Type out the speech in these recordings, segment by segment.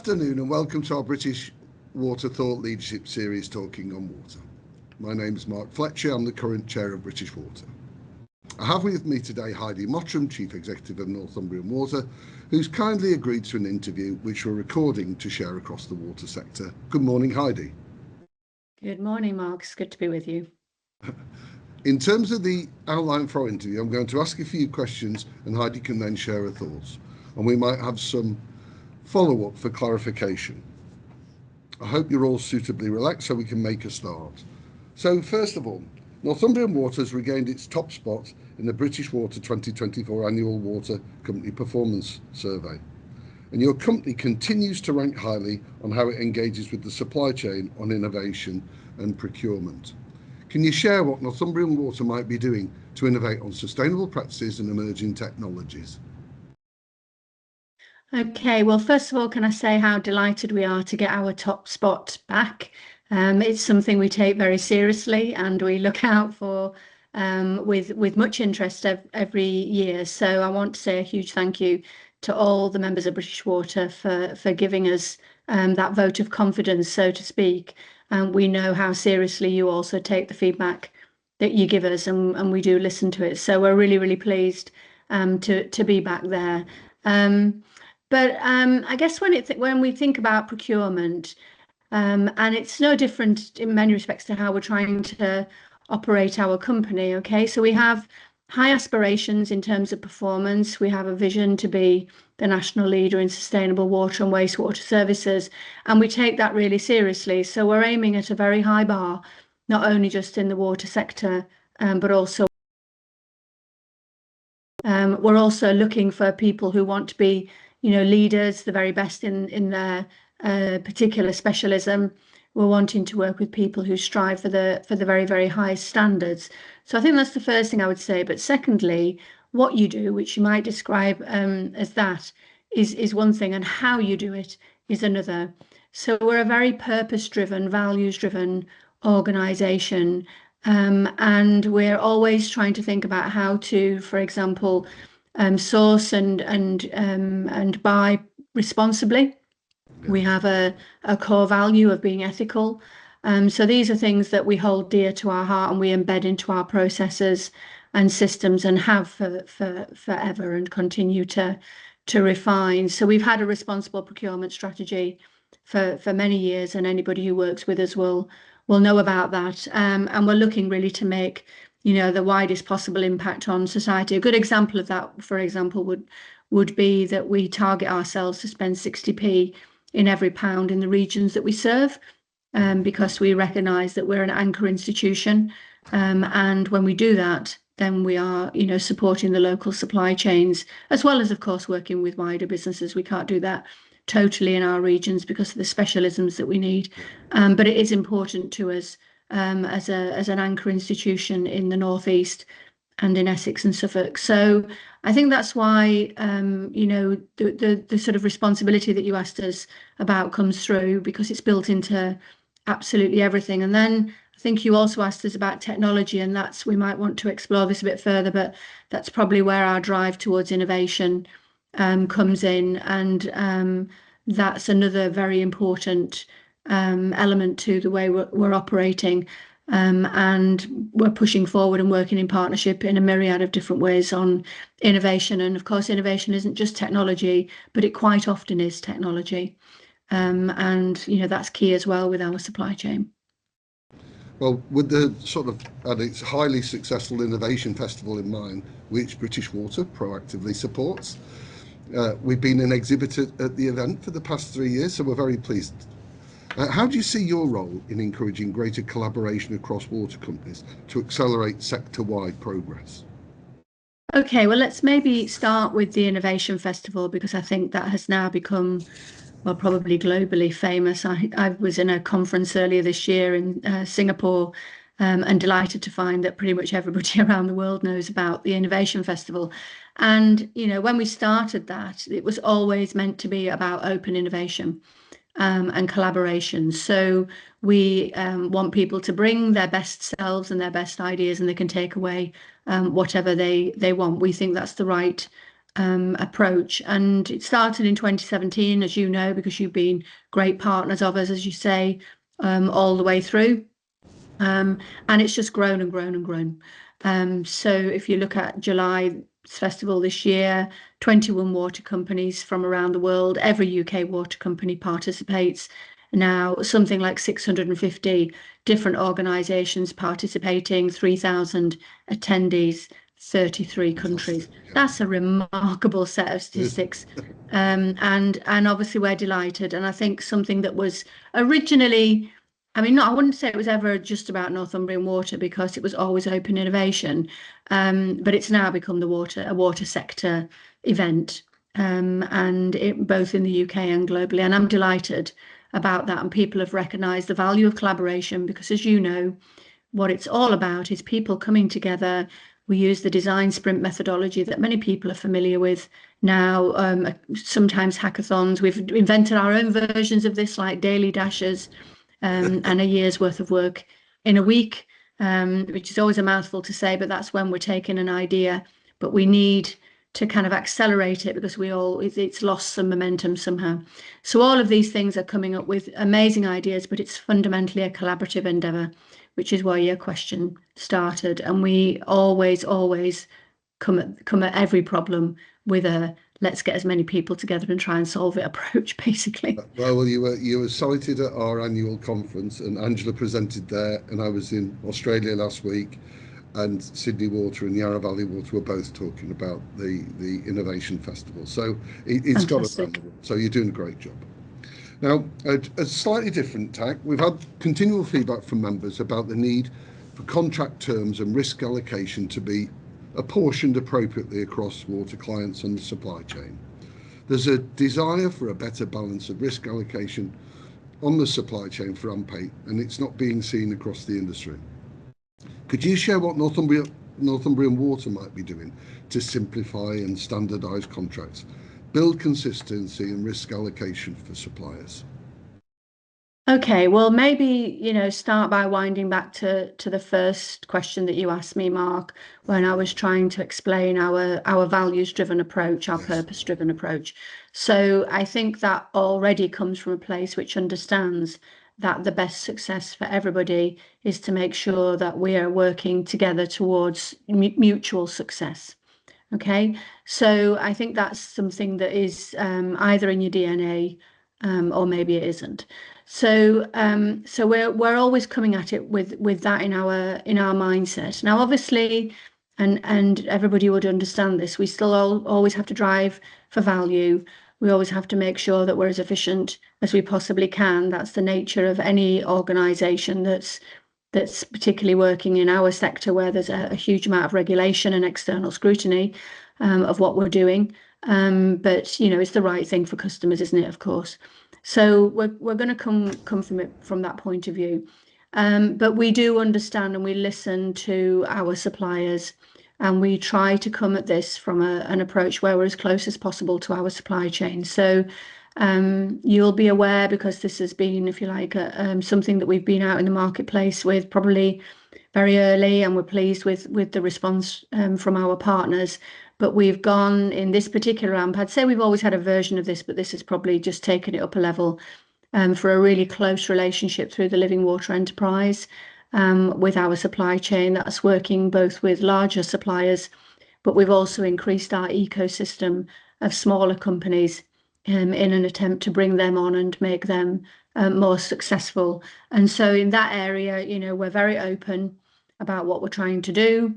afternoon and welcome to our British Water Thought Leadership Series Talking on Water. My name is Mark Fletcher, I'm the current Chair of British Water. I have with me today Heidi Mottram, Chief Executive of Northumbrian Water, who's kindly agreed to an interview which we're recording to share across the water sector. Good morning, Heidi. Good morning, Mark. It's good to be with you. In terms of the outline for our interview, I'm going to ask a few questions and Heidi can then share her thoughts. And we might have some follow-up for clarification. I hope you're all suitably relaxed so we can make a start. So first of all, Northumbrian Water has regained its top spot in the British Water 2024 Annual Water Company Performance Survey. And your company continues to rank highly on how it engages with the supply chain on innovation and procurement. Can you share what Northumbrian Water might be doing to innovate on sustainable practices and emerging technologies? Okay, well, first of all, can I say how delighted we are to get our top spot back? It's something we take very seriously and we look out for with much interest every year. So I want to say a huge thank you to all the members of British Water for giving us that vote of confidence, so to speak. We know how seriously you also take the feedback that you give us, and we do listen to it. So we're really, really pleased to be back there. But I guess when we think about procurement, and it's no different in many respects to how we're trying to operate our company, okay? So we have high aspirations in terms of performance. We have a vision to be the national leader in sustainable water and wastewater services, and we take that really seriously. So we're aiming at a very high bar, not only just in the water sector, but also we're also looking for people who want to be leaders, the very best in their particular specialism. We're wanting to work with people who strive for the very, very highest standards. So I think that's the first thing I would say. But secondly, what you do, which you might describe as that, is one thing, and how you do it is another. So we're a very purpose-driven, values-driven organisation, and we're always trying to think about how to, for example, source and buy responsibly. Yeah. We have a core value of being ethical. So these are things that we hold dear to our heart and we embed into our processes and systems and have for forever and continue to refine. So we've had a responsible procurement strategy for many years, and anybody who works with us will know about that. And we're looking really to make the widest possible impact on society. A good example of that, for example, would be that we target ourselves to spend 60p in every pound in the regions that we serve, because we recognise that we're an anchor institution, and when we do that, then we are supporting the local supply chains, as well as, of course, working with wider businesses. We can't do that totally in our regions because of the specialisms that we need, but it is important to us as an anchor institution in the Northeast and in Essex and Suffolk. So I think that's why the sort of responsibility that you asked us about comes through, because it's built into absolutely everything. And then I think you also asked us about technology, and we might want to explore this a bit further, but that's probably where our drive towards innovation comes in, and that's another very important element to the way we're operating, and we're pushing forward and working in partnership in a myriad of different ways on innovation. And of course, innovation isn't just technology, but it quite often is technology, and that's key as well with our supply chain. Well, with the and its highly successful innovation festival in mind, which British Water proactively supports, we've been an exhibitor at the event for the past 3 years, so we're very pleased. How do you see your role in encouraging greater collaboration across water companies to accelerate sector-wide progress? Okay, well, let's maybe start with the Innovation Festival, because I think that has now become, well, probably globally famous. I was in a conference earlier this year in Singapore, and delighted to find that pretty much everybody around the world knows about the Innovation Festival. And, when we started that, it was always meant to be about open innovation and collaboration. So we want people to bring their best selves and their best ideas, and they can take away whatever they want. We think that's the right approach. And it started in 2017, as you know, because you've been great partners of us, as you say, all the way through. And it's just grown and grown and grown. So if you look at July festival this year, 21 water companies from around the world, every UK water company participates. Now, something like 650 different organisations participating, 3,000 attendees, 33 countries. That's a remarkable set of statistics. And obviously we're delighted. And I think something that was originally, I mean, I wouldn't say it was ever just about Northumbrian Water, because it was always open innovation, but it's now become a water sector event, and both in the UK and globally. And I'm delighted about that. And people have recognised the value of collaboration, because, as you know, what it's all about is people coming together. We use the design sprint methodology that many people are familiar with now, sometimes hackathons. We've invented our own versions of this, like daily dashes, and a year's worth of work in a week, which is always a mouthful to say, but that's when we're taking an idea, but we need to kind of accelerate it, because it's lost some momentum somehow. So all of these things are coming up with amazing ideas, but it's fundamentally a collaborative endeavour, which is why your question started. And we always come at every problem with a let's get as many people together and try and solve it approach, basically. Well, you were cited at our annual conference, and Angela presented there, and I was in Australia last week, and Sydney Water and Yarra Valley Water were both talking about the Innovation Festival. So it's got us around the world. So you're doing a great job. Now, a slightly different tack, we've had continual feedback from members about the need for contract terms and risk allocation to be apportioned appropriately across water clients and the supply chain. There's a desire for a better balance of risk allocation on the supply chain for unpaid, and it's not being seen across the industry. Could you share what Northumbrian Water might be doing to simplify and standardise contracts, build consistency and risk allocation for suppliers? Okay, well, maybe, start by winding back to the first question that you asked me, Mark, when I was trying to explain our values-driven approach, our purpose-driven approach. So I think that already comes from a place which understands that the best success for everybody is to make sure that we are working together towards mutual success. Okay, so I think that's something that is either in your DNA, or maybe it isn't. So we're always coming at it with that in our mindset. Now, obviously, and everybody would understand this, we still always have to drive for value. We always have to make sure that we're as efficient as we possibly can. That's the nature of any organisation that's particularly working in our sector, where there's a huge amount of regulation and external scrutiny of what we're doing. But it's the right thing for customers, isn't it? Of course. So we're going to come from it from that point of view. But we do understand, and we listen to our suppliers, and we try to come at this from an approach where we're as close as possible to our supply chain. So you'll be aware, because this has been, if you like, something that we've been out in the marketplace with probably very early, and we're pleased with the response from our partners. But we've gone in this particular AMP, I'd say we've always had a version of this, but this has probably just taken it up a level, for a really close relationship through the Living Water enterprise with our supply chain. That's working both with larger suppliers, but we've also increased our ecosystem of smaller companies in an attempt to bring them on and make them more successful. And so in that area, we're very open about what we're trying to do.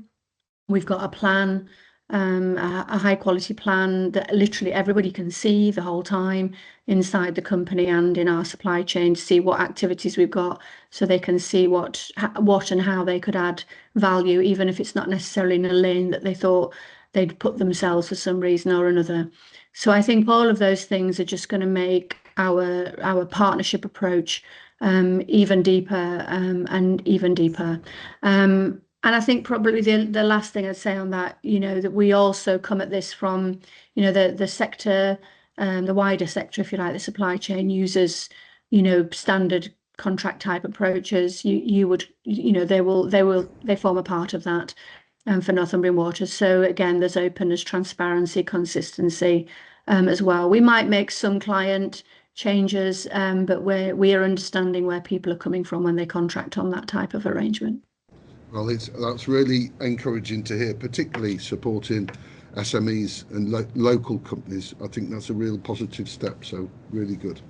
We've got a plan, a high quality plan that literally everybody can see the whole time inside the company and in our supply chain, to see what activities we've got, so they can see what and how they could add value, even if it's not necessarily in a lane that they thought they'd put themselves for some reason or another. So I think all of those things are just going to make our partnership approach even deeper and even deeper. And I think probably the last thing I'd say on that, that we also come at this from, the sector, the wider sector, if you like, the supply chain uses, standard contract type approaches. You would, they form a part of that. for Northumbrian Water. So again, there's openness, transparency, consistency as well. We might make some client changes, but we are understanding where people are coming from when they contract on that type of arrangement. Well, that's really encouraging to hear, particularly supporting SMEs and local companies. I think that's a real positive step, so really good.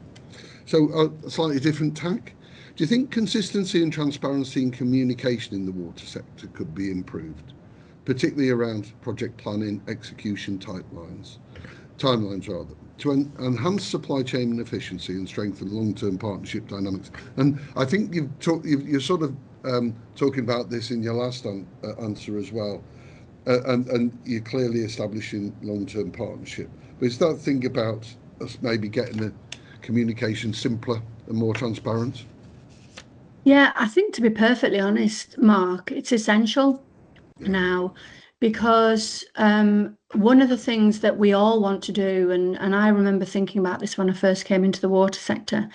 So a slightly different tack. Do you think consistency and transparency in communication in the water sector could be improved, particularly around project planning, execution timelines rather, to enhance supply chain efficiency and strengthen long-term partnership dynamics? And I think you're sort of talking about this in your last answer as well, and you're clearly establishing long-term partnership. But is that thing about us maybe getting the communication simpler and more transparent? Yeah, I think to be perfectly honest, Mark, it's essential now, because one of the things that we all want to do, and I remember thinking about this when I first came into the water sector.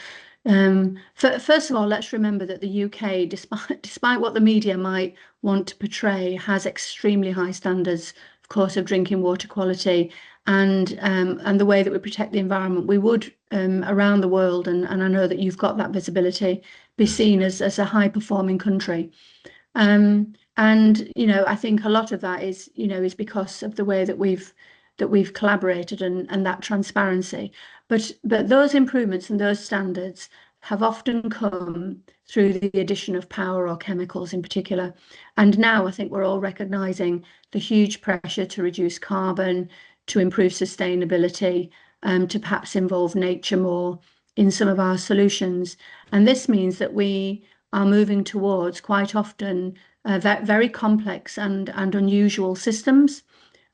First of all, let's remember that the UK, despite what the media might want to portray, has extremely high standards, of course, of drinking water quality and the way that we protect the environment. We would around the world, and I know that you've got that visibility, be seen as a high performing country. And I think a lot of that is because of the way that we've collaborated and that transparency. But those improvements and those standards have often come through the addition of power or chemicals in particular. And now I think we're all recognizing the huge pressure to reduce carbon, to improve sustainability, to perhaps involve nature more in some of our solutions. And this means that we are moving towards quite often very complex and unusual systems,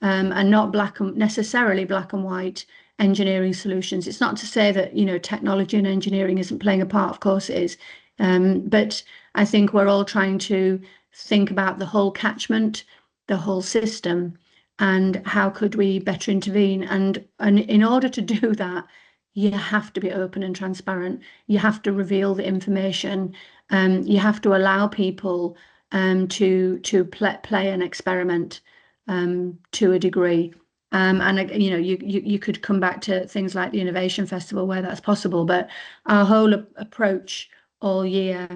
and not necessarily black and white engineering solutions. It's not to say that technology and engineering isn't playing a part, of course it is, but I think we're all trying to think about the whole catchment, the whole system, and how could we better intervene. And in order to do that, you have to be open and transparent. You have to reveal the information. You have to allow people to play and experiment to a degree. And you could come back to things like the Innovation Festival where that's possible, but our whole approach all year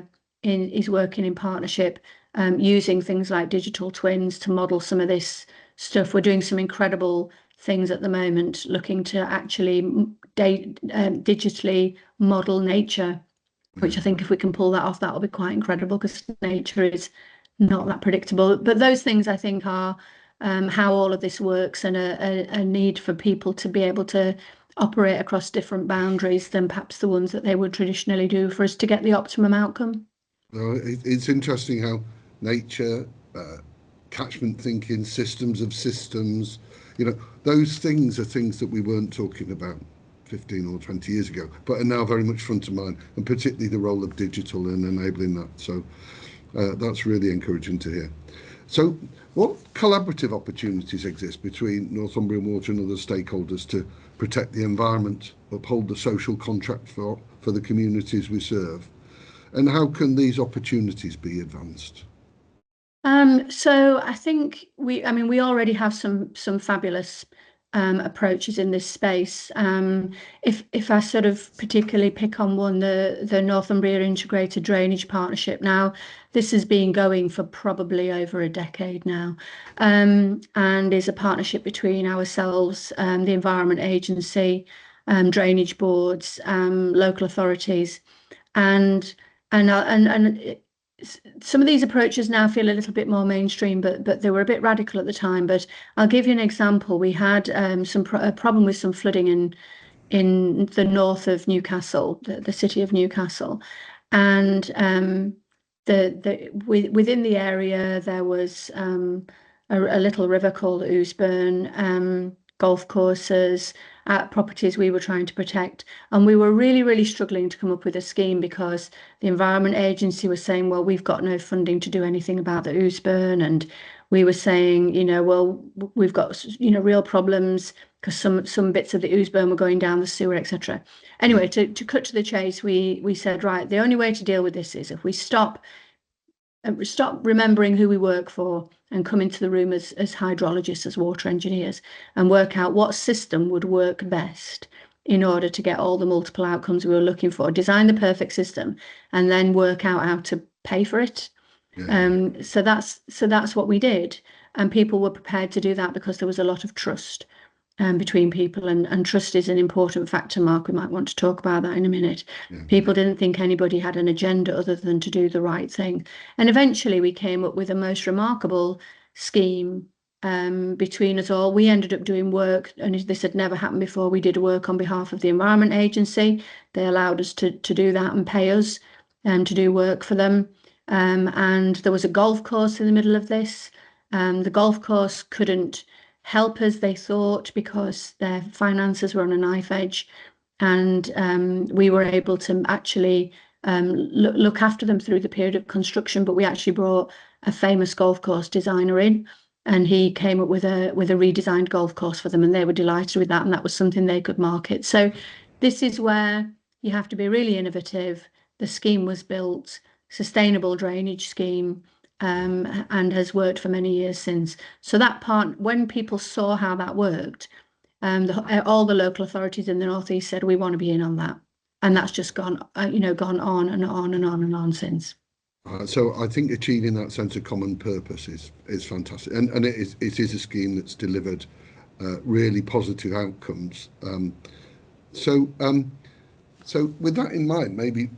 is working in partnership, using things like digital twins to model some of this stuff. We're doing some incredible things at the moment, looking to actually digitally model nature, which I think if we can pull that off, that will be quite incredible, because nature is not that predictable. But those things I think are how all of this works, and a need for people to be able to operate across different boundaries than perhaps the ones that they would traditionally do for us to get the optimum outcome. It's interesting how nature, catchment thinking, systems of systems, those things are things that we weren't talking about 15 or 20 years ago, but are now very much front of mind, and particularly the role of digital and enabling that. So that's really encouraging to hear. So what collaborative opportunities exist between Northumbrian Water and other stakeholders to protect the environment, uphold the social contract for the communities we serve? And how can these opportunities be advanced? So I think we already have some fabulous approaches in this space. If I sort of particularly pick on one, the Northumbria Integrated Drainage Partnership. Now, this has been going for probably over a decade now, and is a partnership between ourselves, the Environment Agency, drainage boards, local authorities, and some of these approaches now feel a little bit more mainstream, but they were a bit radical at the time. But I'll give you an example. We had a problem with some flooding in the north of Newcastle, the city of Newcastle, and within the area there was a little river called Ousburn, golf courses, properties we were trying to protect. And we were really struggling to come up with a scheme, because the Environment Agency was saying, well, we've got no funding to do anything about the Ousburn. And we were saying, well, we've got, real problems because some bits of the Ousburn were going down the sewer, etc. Anyway, to cut to the chase, we said, right, the only way to deal with this is if we stop stop remembering who we work for and come into the room as hydrologists, as water engineers, and work out what system would work best in order to get all the multiple outcomes we were looking for, design the perfect system, and then work out how to pay for it. So that's what we did, and people were prepared to do that because there was a lot of trust between people, and trust is an important factor, Mark. We might want to talk about that in a minute. People didn't think anybody had an agenda other than to do the right thing, and eventually we came up with a most remarkable scheme between us all. We ended up doing work, and this had never happened before. We did work on behalf of the Environment Agency. They allowed us to do that and pay us to do work for them. And there was a golf course in the middle of this. The golf course couldn't help us, they thought, because their finances were on a knife edge, and we were able to actually look after them through the period of construction. But we actually brought a famous golf course designer in, and he came up with a redesigned golf course for them, and they were delighted with that, and that was something they could market. So this is where you have to be really innovative. The scheme was built, sustainable drainage scheme, and has worked for many years since. So that part, when people saw how that worked, all the local authorities in the Northeast said, we want to be in on that. And that's just gone on and on and on and on since. So I think achieving that sense of common purpose is fantastic, and it is a scheme that's delivered really positive outcomes. So with that in mind, maybe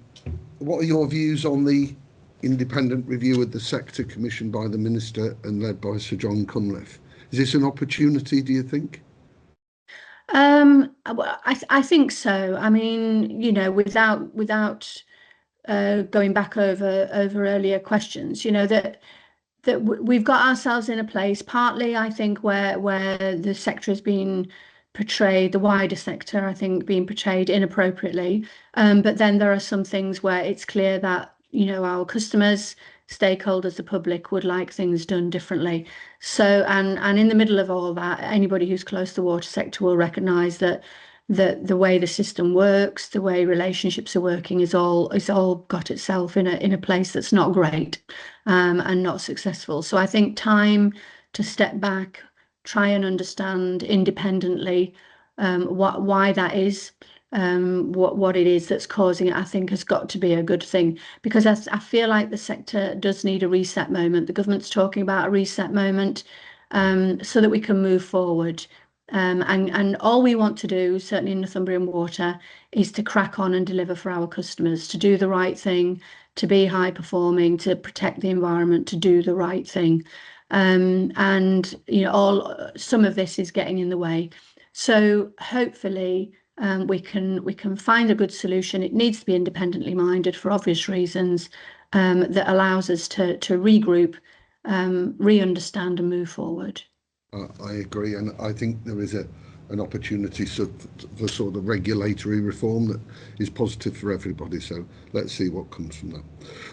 what are your views on the independent review of the sector commissioned by the Minister and led by Sir John Cunliffe? Is this an opportunity, do you think? I think so. I mean, without going back over earlier questions, that we've got ourselves in a place, partly I think where the sector has been portrayed, the wider sector, I think, being portrayed inappropriately. But then there are some things where it's clear that our customers, stakeholders, the public would like things done differently. So, and in the middle of all that, anybody who's close to the water sector will recognise that the way the system works, the way relationships are working, is all got itself in a place that's not great, and not successful. So I think time to step back, try and understand independently why that is. What it is that's causing it, I think, has got to be a good thing, because I feel like the sector does need a reset moment. The government's talking about a reset moment, so that we can move forward. And all we want to do, certainly in Northumbrian Water, is to crack on and deliver for our customers, to do the right thing, to be high performing, to protect the environment, to do the right thing. And some of this is getting in the way. So hopefully we can find a good solution. It needs to be independently minded for obvious reasons, that allows us to regroup, re-understand and move forward. I agree, and I think there is an opportunity for sort of regulatory reform that is positive for everybody. So let's see what comes from that.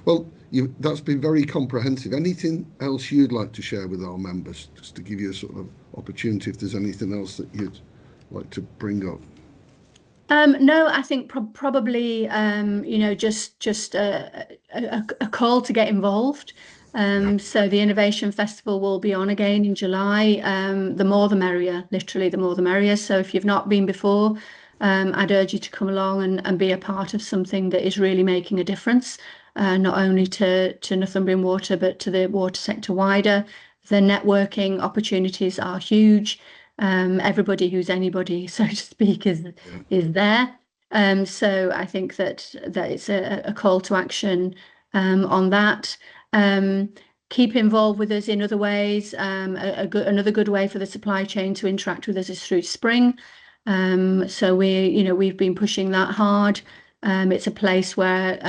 Well, that's been very comprehensive. Anything else you'd like to share with our members, just to give you a sort of opportunity if there's anything else that you'd like to bring up? No, I think probably just a call to get involved. So the Innovation Festival will be on again in July. The more the merrier, literally the more the merrier. So if you've not been before, I'd urge you to come along and be a part of something that is really making a difference, not only to Northumbrian Water, but to the water sector wider. The networking opportunities are huge. Everybody who's anybody, so to speak, is there. So I think that it's a call to action on that. Keep involved with us in other ways. Another good way for the supply chain to interact with us is through Spring. So we've been pushing that hard. It's a place where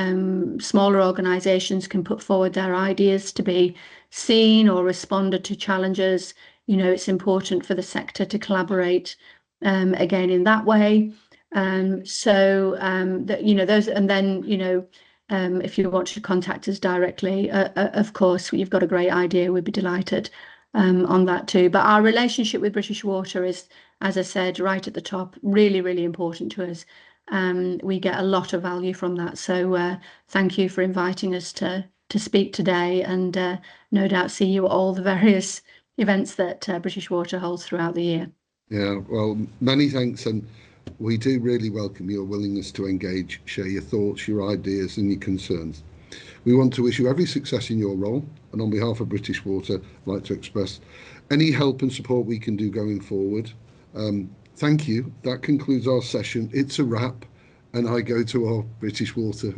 smaller organisations can put forward their ideas to be seen or responded to challenges. It's important for the sector to collaborate again in that way. So those, and then if you want to contact us directly, of course, you've got a great idea, we'd be delighted on that too. But our relationship with British Water is, as I said, right at the top, really, really important to us. We get a lot of value from that. So thank you for inviting us to to speak today, and no doubt see you at all the various events that British Water holds throughout the year. Yeah, well, many thanks, and we do really welcome your willingness to engage, share your thoughts, your ideas and your concerns. We want to wish you every success in your role, and on behalf of British Water, I'd like to express any help and support we can do going forward. Thank you. That concludes our session. It's a wrap, and I go to our British Water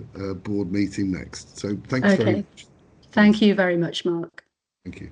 board meeting next. So thanks very much. Thank you very much, Mark. Thank you.